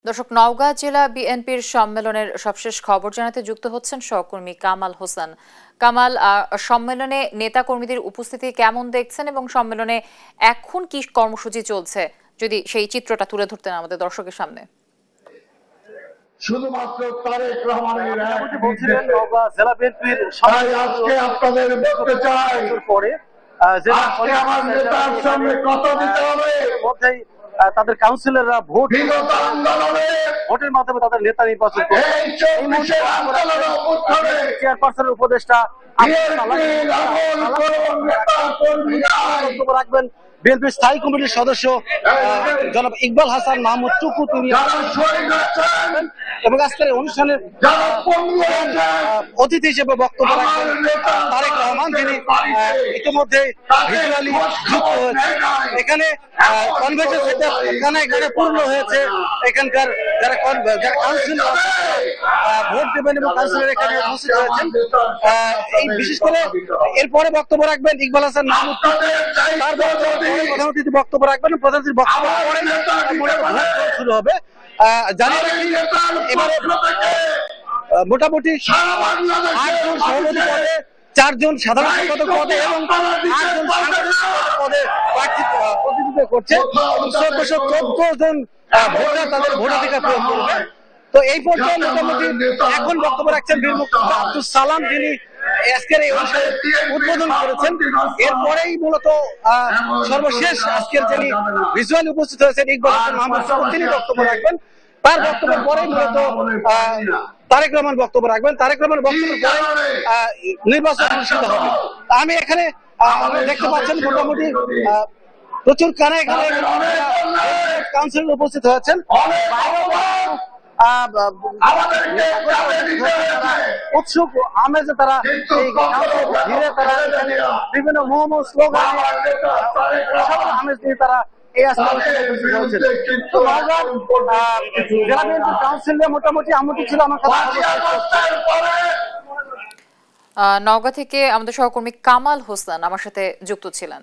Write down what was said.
দর্শক, নওগাঁ জেলা বিএনপির সম্মেলনের সবশেষ খবর জানাতে যুক্ত হচ্ছেন সহকর্মী কামাল হোসেন। কামাল, সম্মেলনে নেতা কর্মীদের উপস্থিতি কেমন দেখছেন এবং সম্মেলনে এখন কি কর্মসূচি চলছে, যদি সেই চিত্রটা তুলে ধরতেন আমাদের দর্শকের সামনে। শুধুমাত্র তারেক রহমানের বলছিলেন নওগাঁ জেলা বিএনপির আজকে আপনাদের বলতে চাই পরে আজকে আমার নেতার সামনে কথা দিতে হবে। মধ্যেই তাদের কাউন্সিলররা ভোটের মাধ্যমে তাদের নেতা নির্বাচন করবে। চেয়ারপারসনের উপদেষ্টা রাখবেন বিএনপির স্থায়ী কমিটির সদস্য জনাব ইকবাল হাসান মাহমুদ টুকু, তিনি এবং আজকের অনুষ্ঠানের অতিথি হিসেবে বক্তব্য রাখবেন তারেক রহমান, যিনি ইতিমধ্যে ভিজুয়ালি যুক্ত হয়েছে। এখানে কনভেনশন সেন্টার এখানে পূর্ণ হয়েছে। এখানকার যারা কাউন্সিলর ভোট দেবেন এবং কাউন্সিলর এখানে উপস্থিত হয়েছেন। এই বিশেষ করে এরপরে বক্তব্য রাখবেন ইকবাল হাসান মাহমুদ, তার প্রধান অতিথি বক্তব্য রাখবেন। প্রধান অতিথি বক্তব্য শুরু হবে। জানিয়ে রাখি, এবারে মোটামুটি 8 জন সভাপতি পদে, 4 জন সাধারণ সম্পাদক পদে এবং 8 জন পদে প্রতিনিধিত্ব করছে। 1414 জন ভোটার তাদের ভোটাধিকার প্রয়োগ করবে। তো এই পর্যায়ে মোটামুটি এখন বক্তব্য রাখছেন বীর মুক্তিযোদ্ধা আব্দুল সালাম, যিনি আজকের এই অনুষ্ঠানে উদ্বোধন করেছেন। এরপরেই মূলত সর্বশেষ আজকের যিনি ভিজুয়ালি উপস্থিত হয়েছেন ইকবাল হাসান মাহমুদ, তিনি বক্তব্য রাখবেন। তার বক্তব্যের পরেই মূলত তারেক রহমান বক্তব্য রাখবেন। তারেক রহমান বক্তব্যের পরে নির্বাচন অনুষ্ঠিত হবে। আমি এখানে দেখতে পাচ্ছেন মোটামুটি প্রচুর কানায় কানায় কাউন্সিলর উপস্থিত হয়েছেন। উৎসুক আমেজে তারা ঘিরে তারা বিভিন্ন মোহাম্মদ স্লোগান আমেজ দিয়ে তারা এই কাউন্সিলে মোটামুটি আমন্ত্রণ ছিল। আমার নওগাঁ থেকে আমাদের সহকর্মী কামাল হোসেন আমার সাথে যুক্ত ছিলেন।